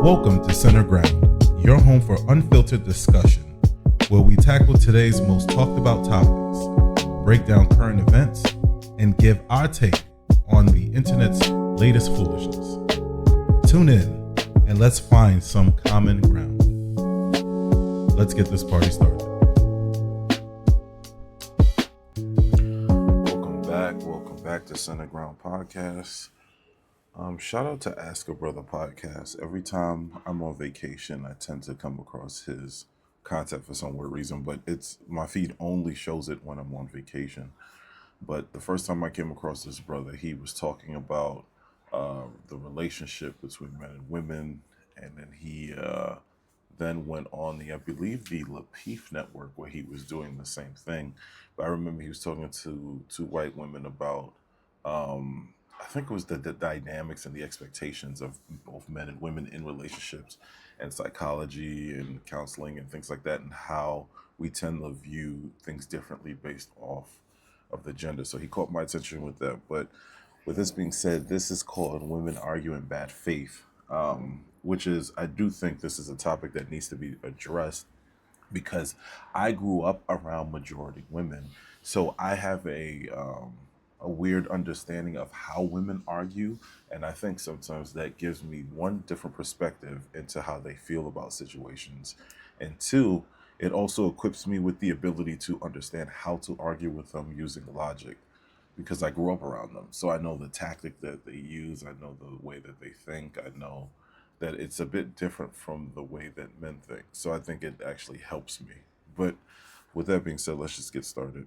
Welcome to Center Ground, your home for unfiltered discussion, where we tackle today's most talked about topics, break down current events, and give our take on the internet's latest foolishness. Tune in and let's find some common ground. Let's get this party started. Welcome back to Center Ground Podcast. Shout out to Ask a Brother Podcast. Every time I'm on vacation, I tend to come across his content for some weird reason, but my feed only shows it when I'm on vacation. But the first time I came across this brother, he was talking about the relationship between men and women, and then he then went on I believe the Lapeef network, where he was doing the same thing. But I remember he was talking to two white women about I think it was the dynamics and the expectations of both men and women in relationships, and psychology and counseling and things like that, and how we tend to view things differently based off of the gender. So he caught my attention with that. But with this being said, this is called Women Arguing Bad Faith, which is, I do think this is a topic that needs to be addressed, because I grew up around majority women. So I have a weird understanding of how women argue, and I think sometimes that gives me one, different perspective into how they feel about situations, and two, it also equips me with the ability to understand how to argue with them using logic, because I grew up around them. So I know the tactic that they use, I know the way that they think, I know that it's a bit different from the way that men think. So I think it actually helps me. But with that being said, let's just get started.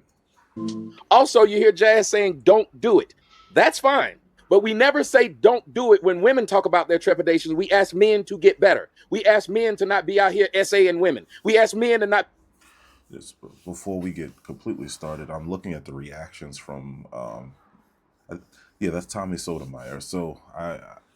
Also, you hear Jazz saying, don't do it. That's fine. But we never say don't do it when women talk about their trepidations. We ask men to get better. We ask men to not be out here essaying women. We ask men to not... Just before we get completely started, I'm looking at the reactions from, that's Tommy Sotomayor. So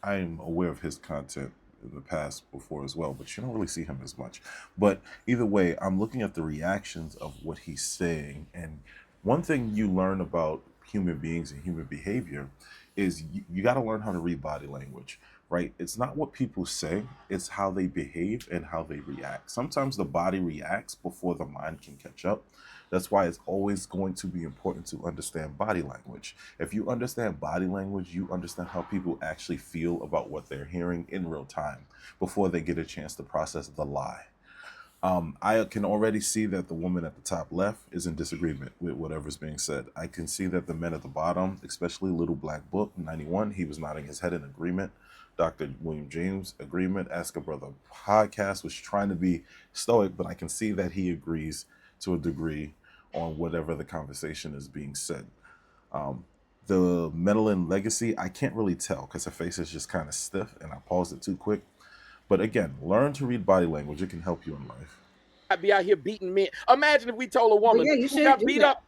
I'm aware of his content in the past before as well, but you don't really see him as much. But either way, I'm looking at the reactions of what he's saying, and one thing you learn about human beings and human behavior is you got to learn how to read body language, right? It's not what people say, it's how they behave and how they react. Sometimes the body reacts before the mind can catch up. That's why it's always going to be important to understand body language. If you understand body language, you understand how people actually feel about what they're hearing in real time before they get a chance to process the lie. I can already see that the woman at the top left is in disagreement with whatever's being said. I can see that the men at the bottom, especially Little Black Book 91, he was nodding his head in agreement. Dr. William James, agreement. Ask a Brother Podcast was trying to be stoic, but I can see that he agrees to a degree on whatever the conversation is being said. The Medellin Legacy, I can't really tell because her face is just kind of stiff and I paused it too quick. But again, learn to read body language. It can help you in life. I'd be out here beating men. Imagine if we told a woman who got beat up.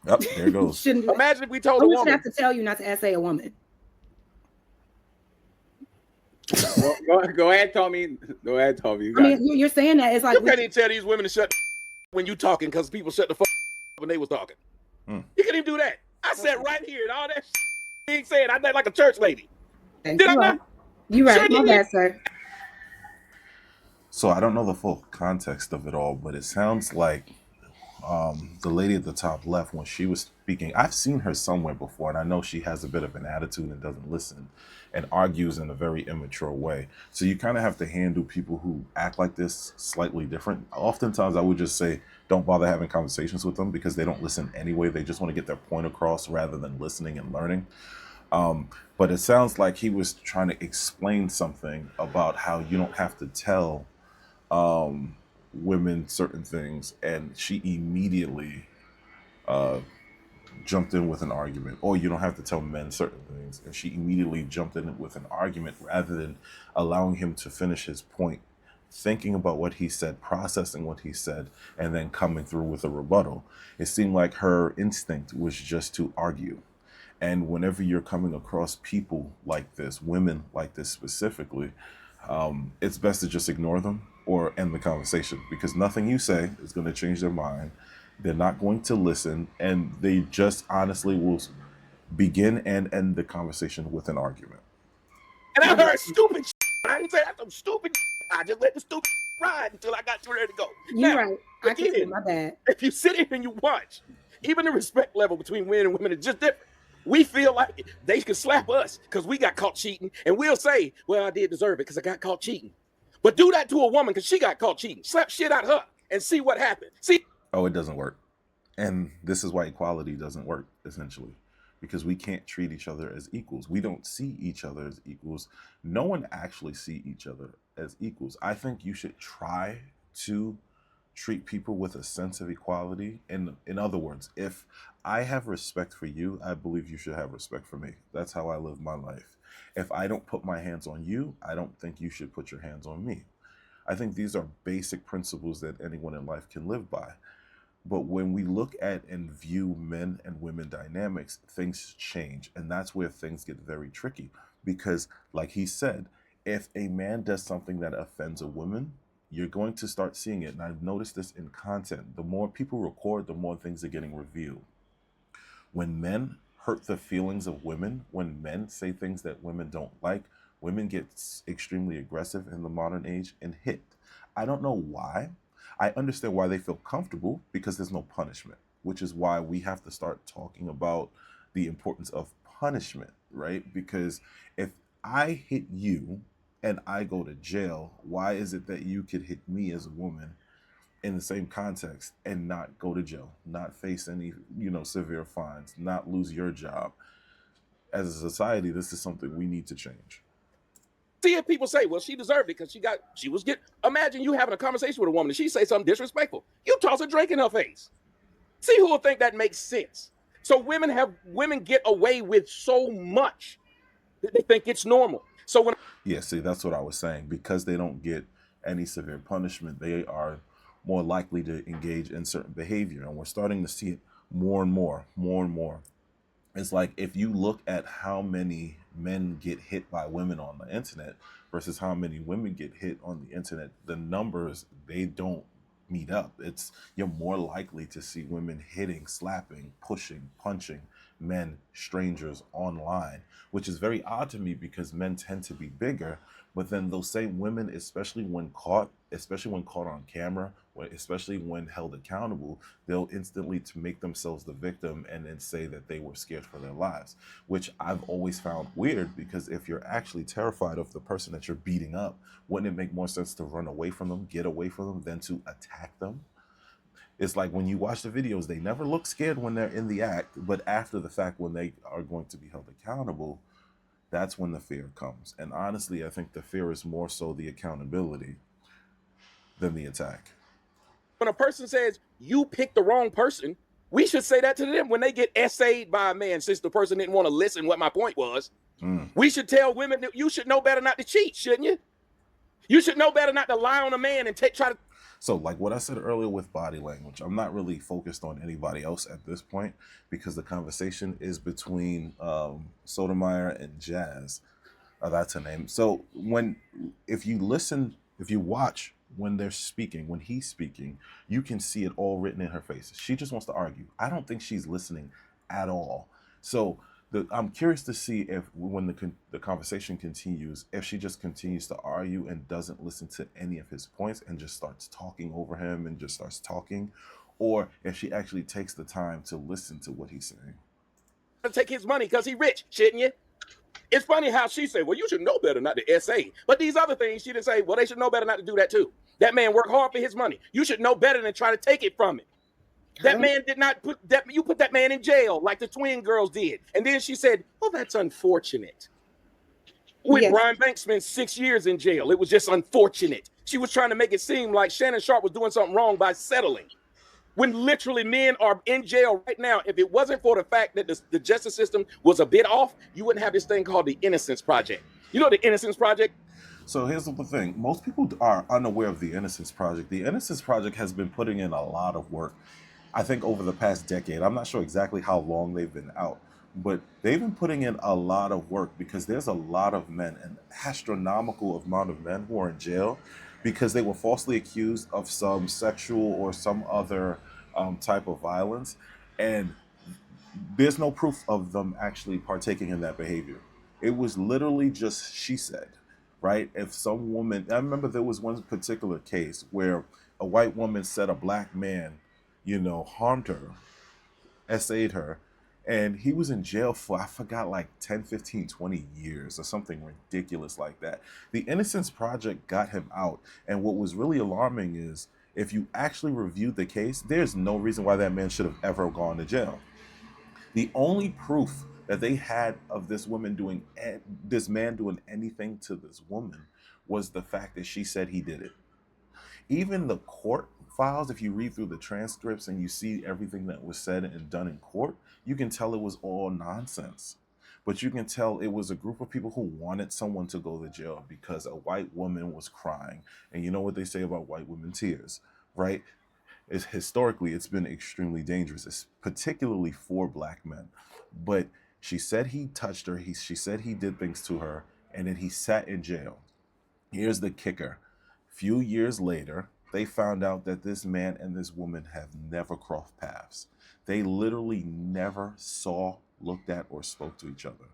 Yep, there it goes. Imagine if we told a woman. We should have to tell you not to essay a woman. Go ahead, Tommy. Go ahead, Tommy. I mean, you're saying that it's like you can't even tell these women to shut when you talking, because people shut the fuck when they was talking. You can't even do that. I sat right here and all that being said. I did like a church lady. Did I not? You right. My bad, sir. So I don't know the full context of it all, but it sounds like the lady at the top left, when she was speaking, I've seen her somewhere before, and I know she has a bit of an attitude and doesn't listen and argues in a very immature way. So you kind of have to handle people who act like this slightly different. Oftentimes I would just say, don't bother having conversations with them because they don't listen anyway. They just want to get their point across rather than listening and learning. But it sounds like he was trying to explain something about how you don't have to tell women certain things, and she immediately jumped in with an argument, or you don't have to tell men certain things, and she immediately jumped in with an argument rather than allowing him to finish his point, thinking about what he said, processing what he said, and then coming through with a rebuttal. It seemed like her instinct was just to argue. And whenever you're coming across people like this, women like this specifically, it's best to just ignore them or end the conversation, because nothing you say is going to change their mind. They're not going to listen, and they just honestly will begin and end the conversation with an argument. And I heard stupid shit But I didn't say that's some stupid. I just let the stupid ride until I got too ready to go. You're Now, right. I can see again, my bad. if you sit here and you watch, even the respect level between men and women is just different. We feel like they can slap us because we got caught cheating, and we'll say, well, I did deserve it because I got caught cheating. But do that to a woman because she got caught cheating. Slap shit out of her and see what happened. See? Oh, it doesn't work. And this is why equality doesn't work, essentially, because we can't treat each other as equals. We don't see each other as equals. No one actually see each other as equals. I think you should try to treat people with a sense of equality. In other words, if I have respect for you, I believe you should have respect for me. That's how I live my life. If I don't put my hands on you, I don't think you should put your hands on me. I think these are basic principles that anyone in life can live by. But when we look at and view men and women dynamics, things change. And that's where things get very tricky. Because, like he said, if a man does something that offends a woman, you're going to start seeing it. And I've noticed this in content. The more people record, the more things are getting revealed. When men hurt the feelings of women, when men say things that women don't like, women get extremely aggressive in the modern age and hit. I don't know why. I understand why they feel comfortable, because there's no punishment, which is why we have to start talking about the importance of punishment, right? Because if I hit you and I go to jail, why is it that you could hit me as a woman in the same context and not go to jail, not face any, severe fines, not lose your job? As a society, this is something we need to change. See if people say, well, she deserved it because imagine you having a conversation with a woman and she say something disrespectful. You toss a drink in her face. See who will think that makes sense. So women get away with so much that they think it's normal. So see, that's what I was saying. Because they don't get any severe punishment, they are more likely to engage in certain behavior. And we're starting to see it more and more. It's like, if you look at how many men get hit by women on the internet versus how many women get hit on the internet, the numbers, they don't meet up. You're more likely to see women hitting, slapping, pushing, punching men, strangers online, which is very odd to me because men tend to be bigger. But then those same women, especially when caught on camera, especially when held accountable, they'll instantly to make themselves the victim and then say that they were scared for their lives, which I've always found weird, because if you're actually terrified of the person that you're beating up, wouldn't it make more sense to run away from them, get away from them, than to attack them? It's like when you watch the videos, they never look scared when they're in the act, but after the fact, when they are going to be held accountable, that's when the fear comes. And honestly, I think the fear is more so the accountability than the attack. when a person says you picked the wrong person, we should say that to them when they get essayed by a man, since the person didn't want to listen what my point was. We should tell women that you should know better not to cheat, shouldn't you? You should know better not to lie on a man and try to. So like what I said earlier with body language, I'm not really focused on anybody else at this point, because the conversation is between Sotomayor and Jazz. That's her name. So if you watch when they're speaking, when he's speaking, you can see it all written in her face. She just wants to argue. I don't think she's listening at all. So I'm curious to see if when the conversation continues, if she just continues to argue and doesn't listen to any of his points and just starts talking over him and just starts talking, or if she actually takes the time to listen to what he's saying. Take his money because he's rich, shouldn't you? It's funny how she said, well, you should know better not to essay. But these other things, she didn't say, well, they should know better not to do that too. That man worked hard for his money. You should know better than try to take it from him. That man did not you put that man in jail like the twin girls did. And then she said, well, that's unfortunate. When Brian Banks spent 6 years in jail, it was just unfortunate. She was trying to make it seem like Shannon Sharp was doing something wrong by settling. When literally men are in jail right now, if it wasn't for the fact that the justice system was a bit off, you wouldn't have this thing called the Innocence Project. You know the Innocence Project? So here's the thing. Most people are unaware of the Innocence Project. The Innocence Project has been putting in a lot of work, I think, over the past decade. I'm not sure exactly how long they've been out, but they've been putting in a lot of work, because there's a lot of men, an astronomical amount of men, who are in jail because they were falsely accused of some sexual or some other type of violence, and there's no proof of them actually partaking in that behavior. It was literally just she said. right? If some woman, I remember there was one particular case where a white woman said a black man, harmed her, essayed her, and he was in jail for, I forgot, like 10, 15, 20 years or something ridiculous like that. The Innocence Project got him out. And what was really alarming is if you actually reviewed the case, there's no reason why that man should have ever gone to jail. The only proof that they had of this man doing anything to this woman was the fact that she said he did it. Even the court files, if you read through the transcripts and you see everything that was said and done in court, you can tell it was all nonsense. But you can tell it was a group of people who wanted someone to go to jail because a white woman was crying. And you know what they say about white women tears, right? Historically, it's been extremely dangerous, particularly for black men. But she said he touched her. She said he did things to her, and then he sat in jail. Here's the kicker. Few years later, they found out that this man and this woman have never crossed paths. They literally never saw, looked at, or spoke to each other.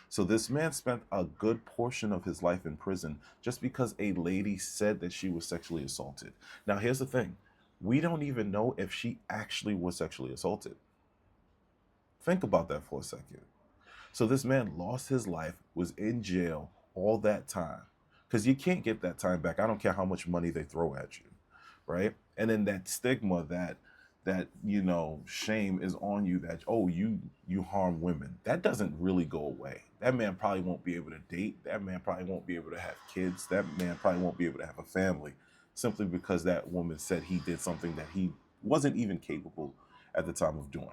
So this man spent a good portion of his life in prison just because a lady said that she was sexually assaulted. Now, here's the thing. We don't even know if she actually was sexually assaulted. Think about that for a second. So this man lost his life, was in jail all that time. Because you can't get that time back. I don't care how much money they throw at you, right? And then that stigma, that shame is on you that, oh, you harm women. That doesn't really go away. That man probably won't be able to date. That man probably won't be able to have kids. That man probably won't be able to have a family simply because that woman said he did something that he wasn't even capable at the time of doing.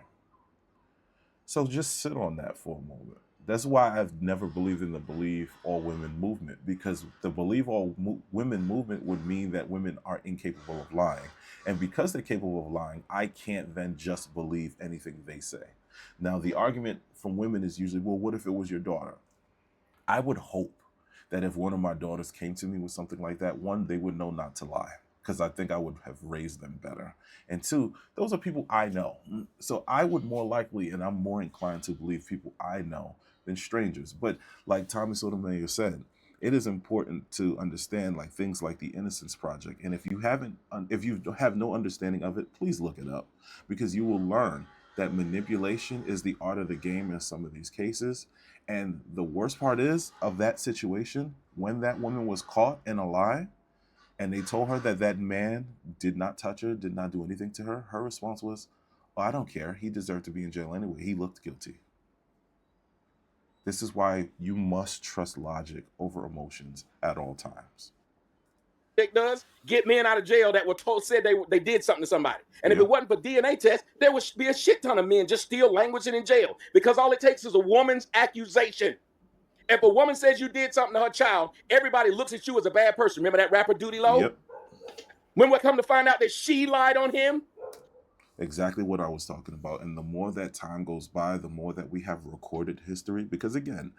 So just sit on that for a moment. That's why I've never believed in the Believe All Women movement, because the Believe All Women movement would mean that women are incapable of lying. And because they're capable of lying, I can't then just believe anything they say. Now, the argument from women is usually, well, what if it was your daughter? I would hope that if one of my daughters came to me with something like that, one, they would know not to lie, because I think I would have raised them better. And two, those are people I know. So I would more likely, and I'm more inclined to believe people I know than strangers. But like Thomas Sotomayor said, it is important to understand like things like the Innocence Project. And if you have no understanding of it, please look it up, because you will learn that manipulation is the art of the game in some of these cases. And the worst part is of that situation, when that woman was caught in a lie and they told her that that man did not touch her, did not do anything to her, her response was, oh, I don't care. He deserved to be in jail anyway. He looked guilty. This is why you must trust logic over emotions at all times. Does get men out of jail that were said they did something to somebody. And if Yeah. it wasn't for DNA tests, there would be a shit ton of men just still languishing in jail, because all it takes is a woman's accusation. If a woman says you did something to her child, everybody looks at you as a bad person. Remember that rapper Duty Low? Yep. When we come to find out that she lied on him? Exactly what I was talking about. And the more that time goes by, the more that we have recorded history, because again,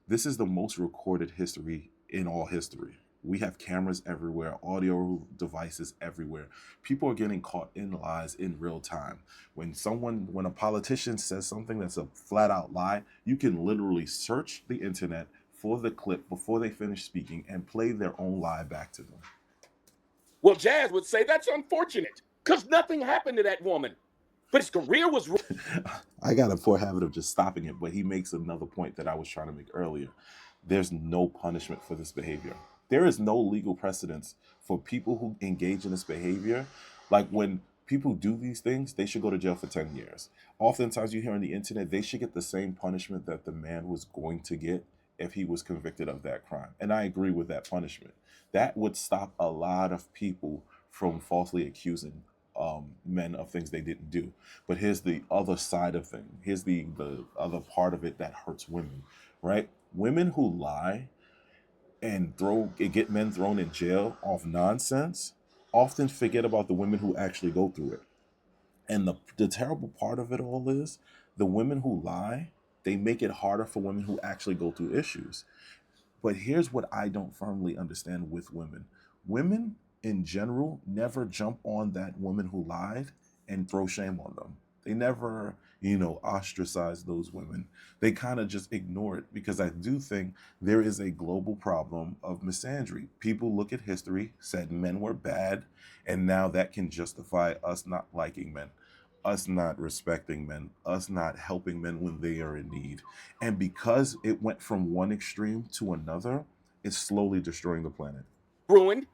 this is the most recorded history in all history. We have cameras everywhere, audio devices everywhere. People are getting caught in lies in real time. When a politician says something that's a flat out lie, you can literally search the internet for the clip before they finish speaking and play their own lie back to them. Well, Jazz would say that's unfortunate, because nothing happened to that woman. But his career was... I got a poor habit of just stopping it, but he makes another point that I was trying to make earlier. There's no punishment for this behavior. There is no legal precedence for people who engage in this behavior. Like when people do these things, they should go to jail for 10 years. Oftentimes you hear on the internet, they should get the same punishment that the man was going to get if he was convicted of that crime. And I agree with that punishment. That would stop a lot of people from falsely accusing men of things they didn't do. But here's the other side of things. Here's the other part of it that hurts women, right? Women who lie and get men thrown in jail off nonsense often forget about the women who actually go through it. And the terrible part of it all is the women who lie, they make it harder for women who actually go through issues. But here's what I don't firmly understand with women. Women in general never jump on that woman who lied and throw shame on them. They never, ostracize those women. They kind of just ignore it, because I do think there is a global problem of misandry. People look at history, said men were bad, and now that can justify us not liking men, us not respecting men, us not helping men when they are in need. And because it went from one extreme to another, it's slowly destroying the planet. Ruined.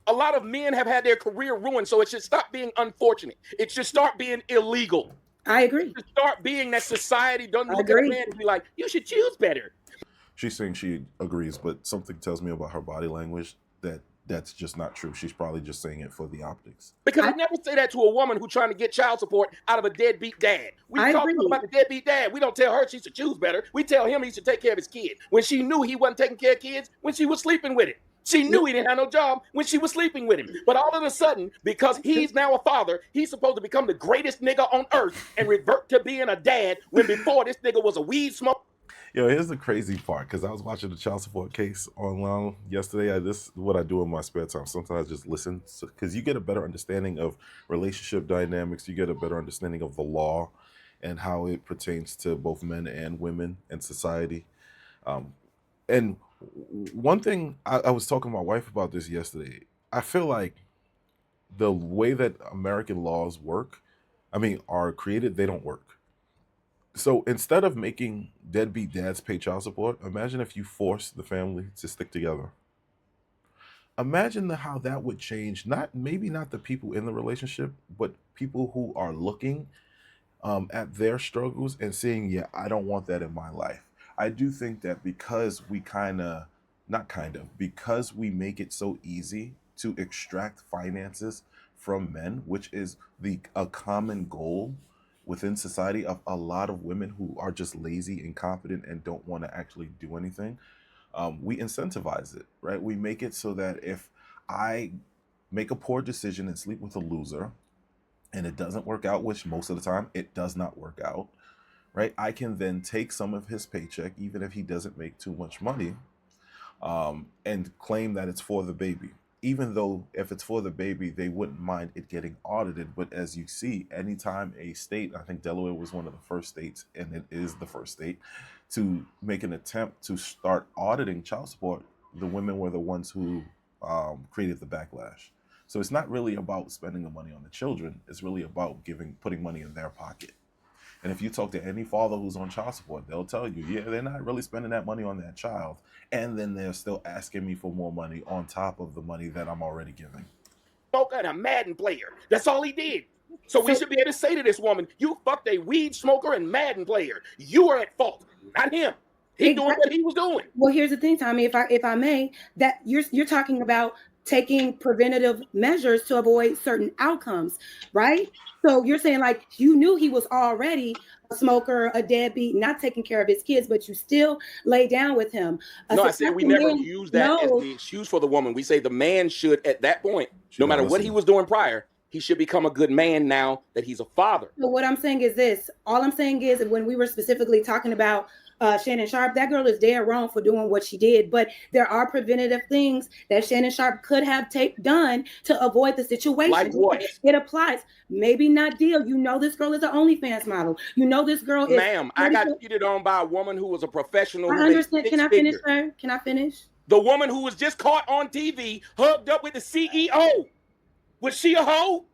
A lot of men have had their career ruined, so it should stop being unfortunate. It should start being illegal. I agree. It should start being that society doesn't I look at a agree. man and be like, you should choose better. She's saying she agrees, but something tells me about her body language that that's just not true. She's probably just saying it for the optics. Because I never say that to a woman who's trying to get child support out of a deadbeat dad. We talk about the deadbeat dad. We don't tell her she should choose better. We tell him he should take care of his kid. When she knew he wasn't taking care of kids, when she was sleeping with him. She knew he didn't have no job when she was sleeping with him. But all of a sudden, because he's now a father, he's supposed to become the greatest nigga on earth and revert to being a dad, when before this nigga was a weed smoker. Yo, here's the crazy part, because I was watching the child support case online yesterday. This is what I do in my spare time. Sometimes I just listen, because you get a better understanding of relationship dynamics. You get a better understanding of the law and how it pertains to both men and women and society. And one thing, I was talking to my wife about this yesterday. I feel like the way that American laws are created, they don't work. So instead of making deadbeat dads pay child support, imagine if you force the family to stick together. Imagine how that would change, maybe not the people in the relationship, but people who are looking at their struggles and saying, yeah, I don't want that in my life. I do think that because because we make it so easy to extract finances from men, which is a common goal within society of a lot of women who are just lazy, incompetent, and don't want to actually do anything, we incentivize it, right? We make it so that if I make a poor decision and sleep with a loser, and it doesn't work out, which most of the time it does not work out, right? I can then take some of his paycheck, even if he doesn't make too much money, and claim that it's for the baby. Even though if it's for the baby, they wouldn't mind it getting audited. But as you see, anytime a state, I think Delaware was one of the first states, and it is the first state, to make an attempt to start auditing child support, the women were the ones who created the backlash. So it's not really about spending the money on the children. It's really about putting money in their pocket. And if you talk to any father who's on child support, they'll tell you, yeah, they're not really spending that money on that child. And then they're still asking me for more money on top of the money that I'm already giving. Smoker and a Madden player. That's all he did. So we should be able to say to this woman, you fucked a weed smoker and Madden player. You are at fault, not him. He doing what he was doing. Well, here's the thing, Tommy, if I may, that you're talking about taking preventative measures to avoid certain outcomes, right? So you're saying like you knew he was already a smoker, a deadbeat, not taking care of his kids, but you still lay down with him. No, I said we never use that as the excuse for the woman. We say the man should, at that point, no matter what he was doing prior, he should become a good man now that he's a father. So what I'm saying is this. All I'm saying is when we were specifically talking about Shannon Sharpe, that girl is dead wrong for doing what she did. But there are preventative things that Shannon Sharpe could have done to avoid the situation. Like what? It applies. Maybe not deal. You know this girl is an OnlyFans model. You know this girl is. Ma'am, I got cheated on by a woman who was a professional. I understand. Can I finish, sir? Can I finish? The woman who was just caught on TV hugged up with the CEO. Was she a hoe?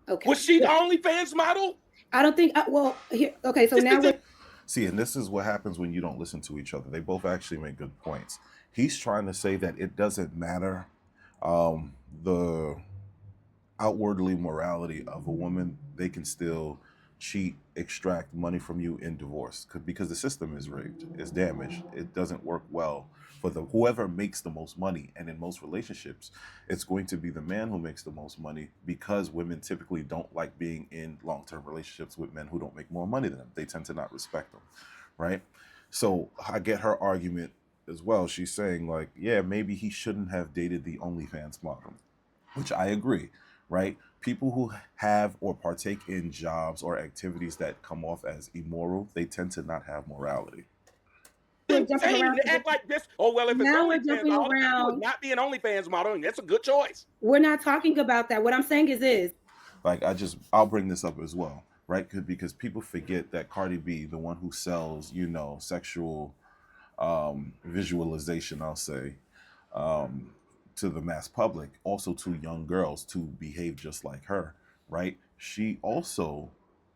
Okay. Was she the OnlyFans model? I don't think. Well, here. Okay, so now. See, and this is what happens when you don't listen to each other. They both actually make good points. He's trying to say that it doesn't matter the outwardly morality of a woman. They can still cheat, extract money from you in divorce because the system is rigged, it's damaged. It doesn't work well for whoever makes the most money. And in most relationships, it's going to be the man who makes the most money because women typically don't like being in long-term relationships with men who don't make more money than them. They tend to not respect them, right? So I get her argument as well. She's saying like, yeah, maybe he shouldn't have dated the OnlyFans model, which I agree, right? People who have or partake in jobs or activities that come off as immoral, they tend to not have morality. Act like this. Oh well, if it's OnlyFans, all around not be an OnlyFans model, that's a good choice. We're not talking about that. What I'm saying is this. Like I'll bring this up as well. right? Because people forget that Cardi B, the one who sells, sexual visualization, I'll say, um, to the mass public, also to young girls to behave just like her, right? She also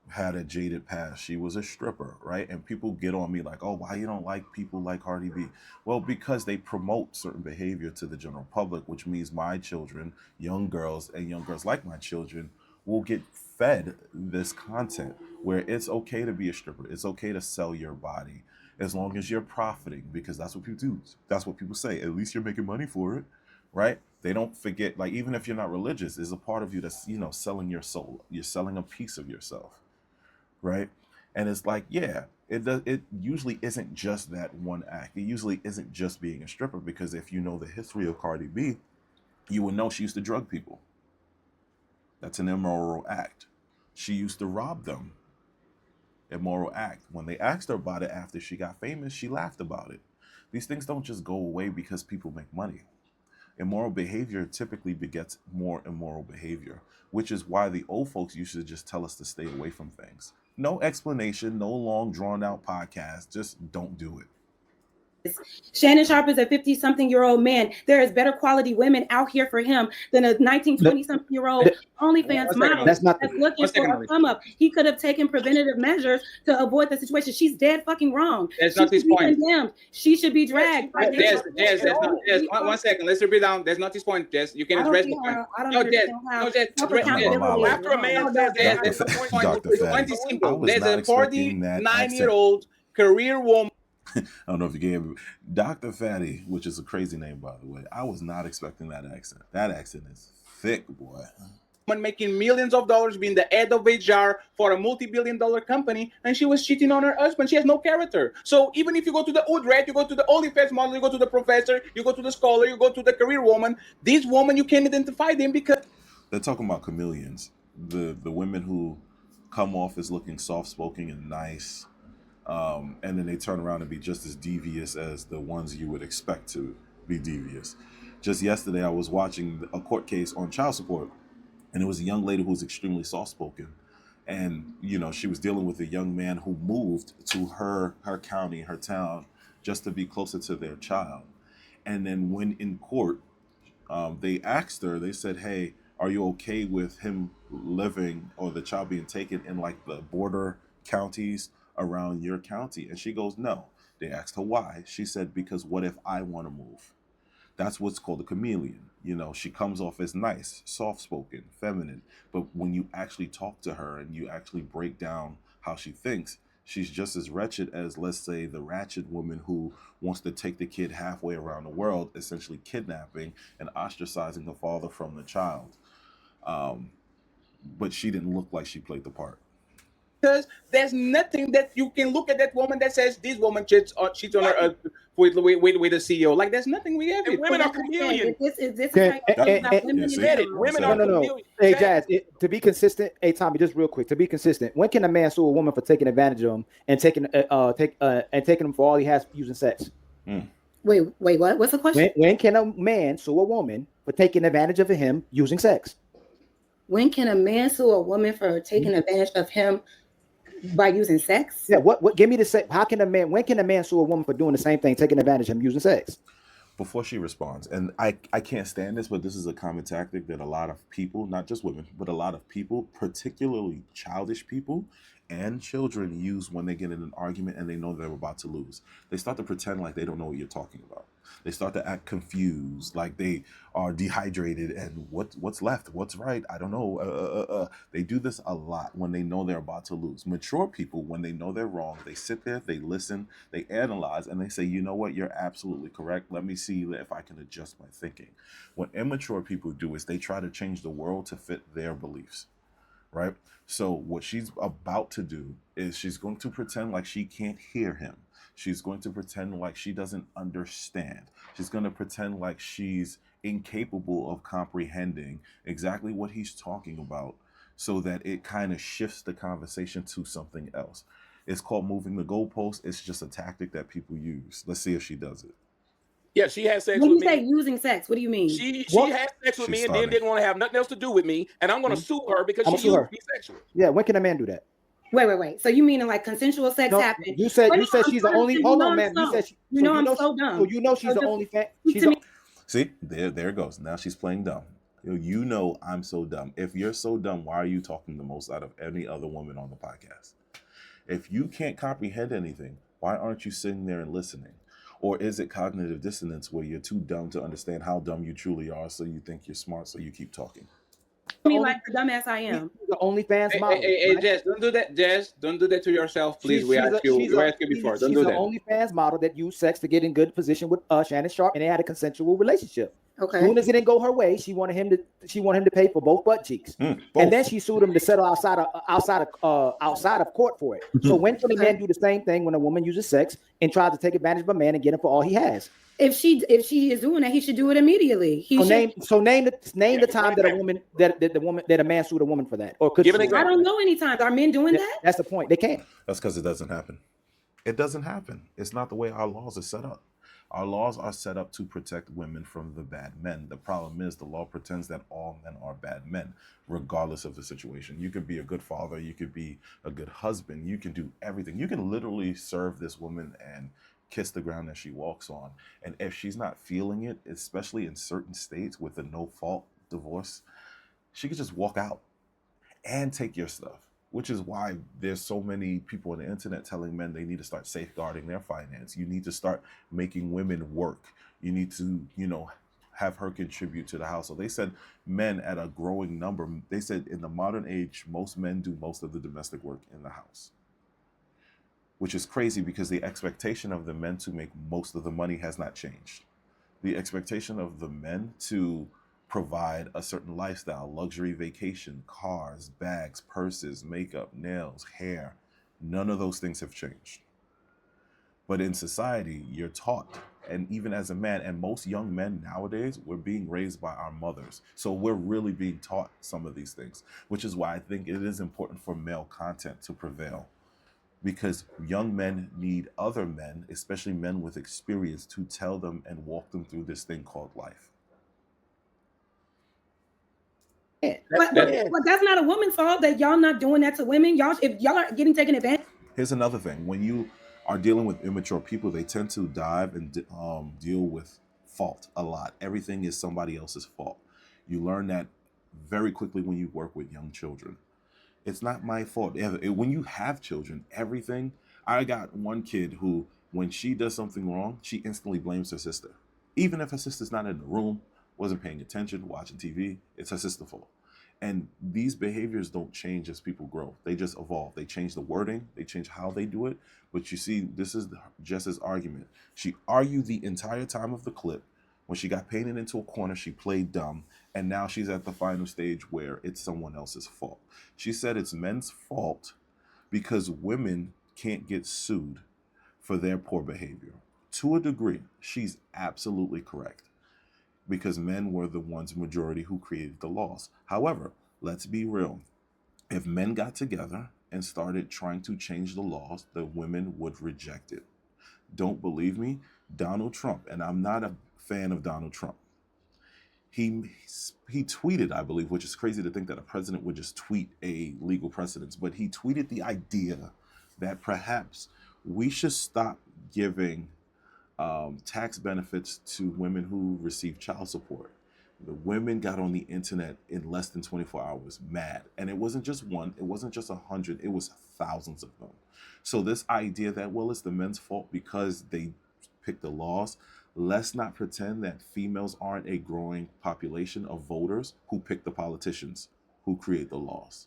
had a jaded past. She was a stripper, right? And people get on me like, oh, why you don't like people like Cardi B? Well, because they promote certain behavior to the general public, which means my children, young girls, and young girls like my children will get fed this content where it's okay to be a stripper. It's okay to sell your body as long as you're profiting, because that's what people do. That's what people say. At least you're making money for it, right? They don't forget, like, even if you're not religious, there's a part of you that's, selling your soul. You're selling a piece of yourself, right? And it's like, yeah, it usually isn't just that one act. It usually isn't just being a stripper, because if you know the history of Cardi B, you would know she used to drug people. That's an immoral act. She used to rob them. Immoral act. When they asked her about it after she got famous, she laughed about it. These things don't just go away because people make money. Immoral behavior typically begets more immoral behavior, which is why the old folks used to just tell us to stay away from things. No explanation, no long drawn out podcast, just don't do it. Shannon Sharpe is a 50-something-year-old man. There is better quality women out here for him than a 19, 20-something-year-old OnlyFans model that's looking for a come up. He could have taken preventative measures to avoid the situation. She's dead fucking wrong. That's not his point. Condemned. She should be dragged. One second. Let's repeat down. That's not his point, Jess. You can address the point. I don't understand how. After a man says that, the point is simple. There's a 49-year-old career woman. I don't know if you gave Dr. Fatty, which is a crazy name, by the way. I was not expecting that accent. That accent is thick, boy. Making millions of dollars, being the head of HR for a multi-billion-dollar company, and she was cheating on her husband. She has no character. So even if you go to the hood rat, you go to the OnlyFans model, you go to the professor, you go to the scholar, you go to the career woman, these women, you can't identify them because they're talking about chameleons. The women who come off as looking soft-spoken and nice, and then they turn around and be just as devious as the ones you would expect to be devious. Just yesterday, I was watching a court case on child support, and it was a young lady who was extremely soft-spoken. And, she was dealing with a young man who moved to her county, her town, just to be closer to their child. And then when in court, they asked her, they said, hey, are you okay with him living or the child being taken in like the border counties around your county? And she goes, no. They asked her why. She said, because what if I want to move? That's what's called a chameleon. She comes off as nice, soft-spoken, feminine, but when you actually talk to her and you actually break down how she thinks, she's just as wretched as, let's say, the ratchet woman who wants to take the kid halfway around the world, essentially kidnapping and ostracizing the father from the child. But she didn't look like she played the part. Because there's nothing that you can look at that woman that says this woman cheats on her husband with a CEO. Like, there's nothing we have. Women are chameleons. Women are chameleons. Hey, Jazz, to be consistent, hey, Tommy, just real quick, to be consistent, when can a man sue a woman for taking advantage of him and taking him for all he has using sex? Wait, what? What's the question? When can a man sue a woman for taking advantage of him using sex? When can a man sue a woman for taking advantage of him by using sex? Yeah, what give me the sex? When can a man sue a woman for doing the same thing, taking advantage of him using sex? Before she responds, and I can't stand this, but this is a common tactic that a lot of people, not just women, but a lot of people, particularly childish people and children, use when they get in an argument and they know they're about to lose. They start to pretend like they don't know what you're talking about. They start to act confused, like they are dehydrated and what's left, what's right, I don't know. They do this a lot when they know they're about to lose. Mature people, when they know they're wrong, they sit there, they listen, they analyze, and they say, you know what, you're absolutely correct. Let me see if I can adjust my thinking. What immature people do is they try to change the world to fit their beliefs, right? So what she's about to do is she's going to pretend like she can't hear him. She's going to pretend like she doesn't understand. She's going to pretend like she's incapable of comprehending exactly what he's talking about, so that it kind of shifts the conversation to something else. It's called moving the goalpost. It's just a tactic that people use. Let's see if she does it. Yeah, she had sex with me. When you say using sex, what do you mean? She had sex with me and then didn't want to have nothing else to do with me, and I'm going to sue her because she used me sexually. Yeah, when can a man do that? Wait. So you meaning like consensual sex No, happened? you said Wait, she's the only. you Hold know on, I'm ma'am. You slow. said You know I'm so dumb. So you know she's So the just only fan. speak She's to the, me. See, there it goes. Now she's playing dumb. You know I'm so dumb. If you're so dumb, why are you talking the most out of any other woman on the podcast? If you can't comprehend anything, why aren't you sitting there and listening? Or is it cognitive dissonance where you're too dumb to understand how dumb you truly are, so you think you're smart, so you keep talking? Me like the dumbass I am. the OnlyFans model. Hey, right? Jess, don't do that. Jess, don't do that to yourself, please. We asked you before. Don't She's do an that. OnlyFans model that used sex to get in good position with Shannon Sharp, and they had a consensual relationship. Okay. Soon as it didn't go her way, she wanted him to pay for both butt cheeks, Both. and then she sued him to settle outside of court for it. So when can a man do the same thing when a woman uses sex and tries to take advantage of a man and get him for all he has? If she is doing that, he should do it immediately. Name the time that a man sued a woman for that, or could Give an sue her. example. I don't know any times. Are men doing that? That's the point. They can't. That's because it doesn't happen. It doesn't happen. It's not the way our laws are set up. Our laws are set up to protect women from the bad men. The problem is the law pretends that all men are bad men, regardless of the situation. You could be a good father. You could be a good husband. You can do everything. You can literally serve this woman and kiss the ground that she walks on. And if she's not feeling it, especially in certain states with a no-fault divorce, she could just walk out and take your stuff. Which is why there's so many people on the internet telling men they need to start safeguarding their finance. You need to start making women work. You need to, have her contribute to the household. They said men at a growing number, they said in the modern age, most men do most of the domestic work in the house. Which is crazy because the expectation of the men to make most of the money has not changed. The expectation of the men to provide a certain lifestyle, luxury vacation, cars, bags, purses, makeup, nails, hair. None of those things have changed. But in society, you're taught, and even as a man, and most young men nowadays, we're being raised by our mothers. So we're really being taught some of these things, which is why I think it is important for male content to prevail. Because young men need other men, especially men with experience, to tell them and walk them through this thing called life. But that's not a woman's fault that y'all not doing that to women. If y'all are getting taken advantage. Here's another thing. When you are dealing with immature people, they tend to dive and deal with fault a lot. Everything is somebody else's fault. You learn that very quickly when you work with young children. It's not my fault. When you have children, everything. I got one kid who, when she does something wrong, she instantly blames her sister. Even if her sister's not in the room, wasn't paying attention, watching TV, it's her sister's fault. And these behaviors don't change as people grow. They just evolve. They change the wording. They change how they do it. But you see, this is Jess's argument. She argued the entire time of the clip. When she got painted into a corner, she played dumb. And now she's at the final stage where it's someone else's fault. She said it's men's fault because women can't get sued for their poor behavior. To a degree, she's absolutely correct. Because men were the ones majority who created the laws. However, let's be real. If men got together and started trying to change the laws, the women would reject it. Don't believe me? Donald Trump, and I'm not a fan of Donald Trump. He tweeted, I believe, which is crazy to think that a president would just tweet a legal precedence, but he tweeted the idea that perhaps we should stop giving tax benefits to women who receive child support. The women got on the internet in less than 24 hours mad. And it wasn't just one, it wasn't just 100, it was thousands of them. So this idea that, well, it's the men's fault because they picked the laws, let's not pretend that females aren't a growing population of voters who pick the politicians who create the laws.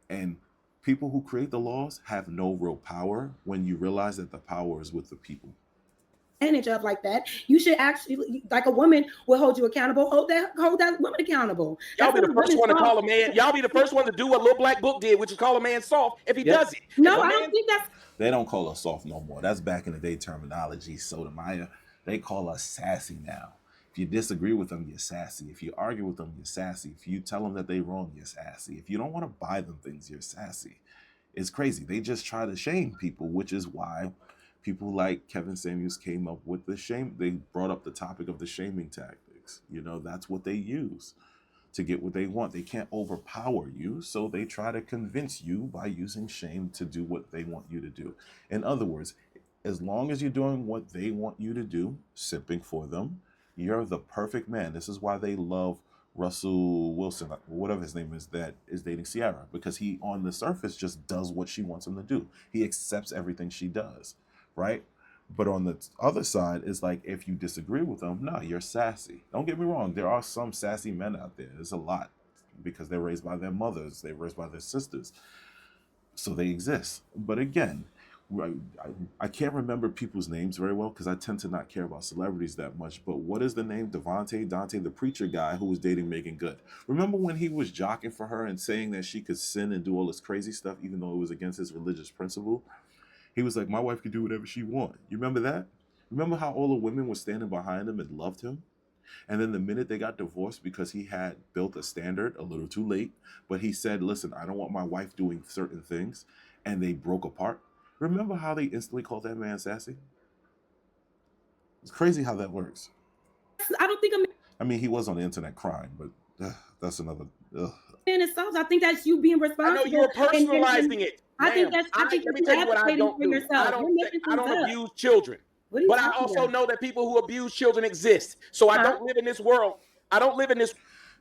And people who create the laws have no real power when you realize that the power is with the people. Of like that, you should actually, like a woman will hold you accountable. Hold that woman accountable. Y'all be the first one to call a man. Y'all be the first one to do what Little Black Book did, which is call a man soft if he does it. No, I don't think that's. They don't call us soft no more. That's back in the day terminology. Sotomayor, they call us sassy now. If you disagree with them, you're sassy. If you argue with them, you're sassy. If you tell them that they're wrong, you're sassy. If you don't want to buy them things, you're sassy. It's crazy. They just try to shame people, which is why people like Kevin Samuels came up with the shame. They brought up the topic of the shaming tactics. That's what they use. to get what they want. They can't overpower you, so they try to convince you by using shame to do what they want you to do. In other words, as long as you're doing what they want you to do, simping for them, you're the perfect man. This is why they love Russell Wilson, whatever his name is, that is dating Ciara, because he on the surface just does what she wants him to do. He accepts everything she does, right? But on the other side, it's like, if you disagree with them, no, you're sassy. Don't get me wrong. There are some sassy men out there. There's a lot, because they're raised by their mothers. They're raised by their sisters. So they exist. But again, I can't remember people's names very well because I tend to not care about celebrities that much. But what is the name? Dante, the preacher guy who was dating Megan Good. Remember when he was jockeying for her and saying that she could sin and do all this crazy stuff, even though it was against his religious principle? He was like, my wife could do whatever she wants. You remember that? Remember how all the women were standing behind him and loved him? And then the minute they got divorced because he had built a standard a little too late, but he said, listen, I don't want my wife doing certain things, and they broke apart. Remember how they instantly called that man sassy? It's crazy how that works. I don't think I mean, he was on the internet crying, but that's another. itself. I think that's you being responsible. I know you're personalizing it. I think that's. I think let me tell you what I don't do. I don't abuse children. But I also know that people who abuse children exist. So I don't live in this world. I don't live in this.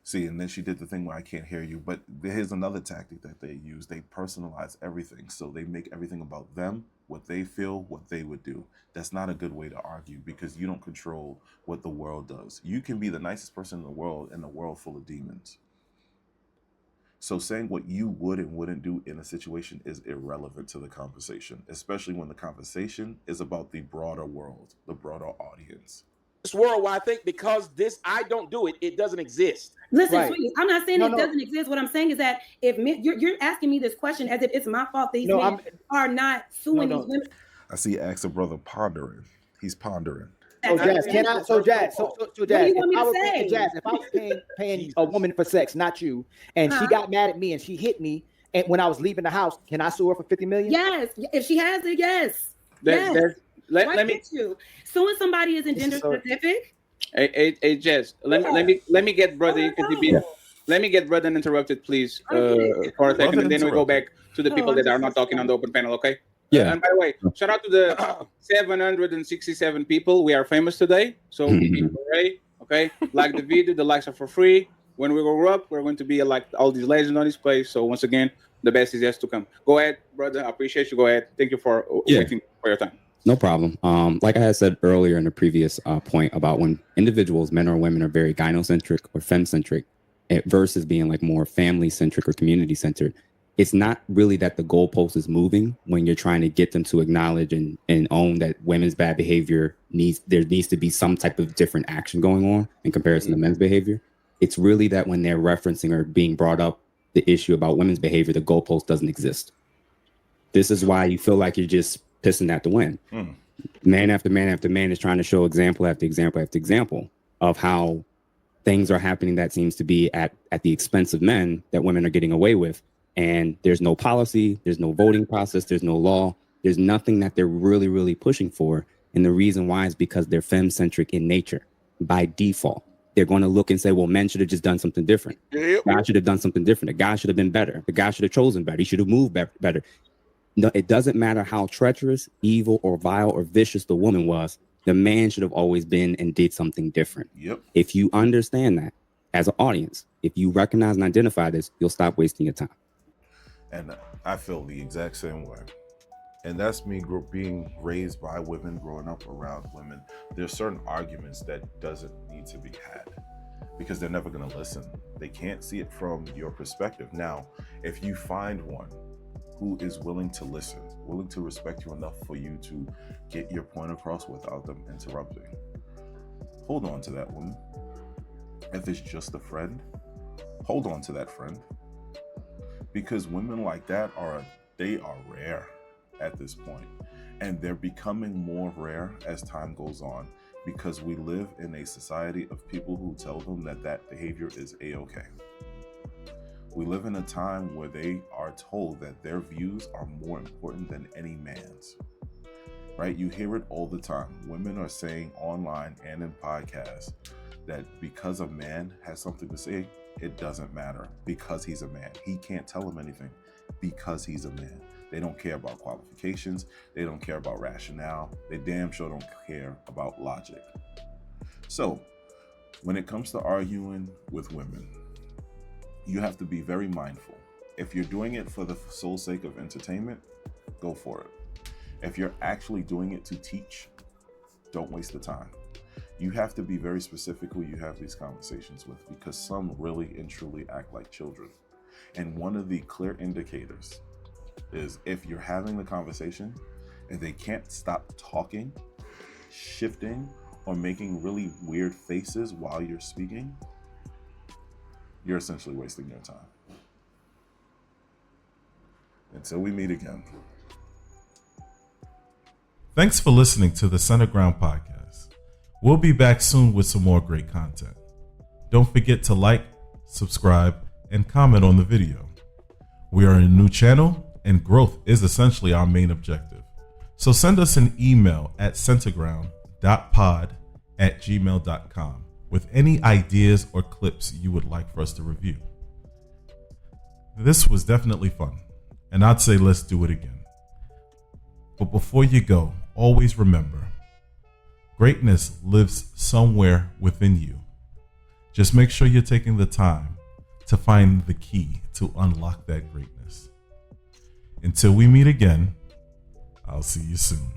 See, and then she did the thing where I can't hear you. But here's another tactic that they use. They personalize everything. So they make everything about them, what they feel, what they would do. That's not a good way to argue, because you don't control what the world does. You can be the nicest person in the world full of demons. So saying what you would and wouldn't do in a situation is irrelevant to the conversation, especially when the conversation is about the broader world, the broader audience. This world where I think because I don't do it, it doesn't exist. Listen, sweetie, I'm not saying it doesn't exist. What I'm saying is that if you're asking me this question as if it's my fault that these men are not suing these women. I see Ask a Brother pondering. He's pondering. So Jazz, Jazz, what do you want me to say? If I was paying a woman for sex, not you, and she got mad at me and she hit me, and when I was leaving the house, can I sue her for $50 million? Yes, if she has it, yes. Let me. Suing somebody isn't gender specific. Hey, Jess, let me get brother. Let me get brother interrupted, please, for a second, and then we go back to the people that are not talking on the open panel. Okay. Yeah. And by the way, shout out to the 767 people. We are famous today, so okay. Like the video, the likes are for free. When we grow up, we're going to be like all these legends on this place. So once again, the best is yet to come. Go ahead, brother. I appreciate you. Go ahead. Thank you for waiting for your time. No problem. Like I had said earlier in the previous point about when individuals, men or women, are very gynocentric or femcentric versus being like more family-centric or community-centered, it's not really that the goalpost is moving when you're trying to get them to acknowledge and own that women's bad behavior there needs to be some type of different action going on in comparison to men's behavior. It's really that when they're referencing or being brought up the issue about women's behavior, the goalpost doesn't exist. This is why you feel like you're just pissing at the wind. Man after man after man is trying to show example after example after example of how things are happening that seems to be at the expense of men that women are getting away with. And there's no policy, there's no voting process, there's no law, there's nothing that they're really, really pushing for. And the reason why is because they're femme-centric in nature. By default, they're going to look and say, well, men should have just done something different. God should have done something different. The guy should have been better. The guy should have chosen better. He should have moved better. No, it doesn't matter how treacherous, evil, or vile, or vicious the woman was. The man should have always been and did something different. If you understand that as an audience, if you recognize and identify this, you'll stop wasting your time. And I feel the exact same way. And that's me being raised by women, growing up around women. There's certain arguments that doesn't need to be had because they're never going to listen. They can't see it from your perspective. Now, if you find one who is willing to listen, willing to respect you enough for you to get your point across without them interrupting, hold on to that woman. If it's just a friend, hold on to that friend. Because women like that are rare at this point, and they're becoming more rare as time goes on because we live in a society of people who tell them that behavior is a-okay. We live in a time where they are told that their views are more important than any man's, right? You hear it all the time. Women are saying online and in podcasts that because a man has something to say, It doesn't matter because he's a man. He can't tell them anything because he's a man. They don't care about qualifications. They don't care about rationale. They damn sure don't care about logic. So when it comes to arguing with women, you have to be very mindful. If you're doing it for the sole sake of entertainment, go for it. If you're actually doing it to teach, don't waste the time. You have to be very specific who you have these conversations with, because some really and truly act like children. And one of the clear indicators is if you're having the conversation and they can't stop talking, shifting, or making really weird faces while you're speaking, you're essentially wasting your time. Until we meet again. Thanks for listening to the Center Ground Podcast. We'll be back soon with some more great content. Don't forget to like, subscribe, and comment on the video. We are a new channel, and growth is essentially our main objective. So send us an email at centerground.pod@gmail.com with any ideas or clips you would like for us to review. This was definitely fun, and I'd say let's do it again. But before you go, always remember, greatness lives somewhere within you. Just make sure you're taking the time to find the key to unlock that greatness. Until we meet again, I'll see you soon.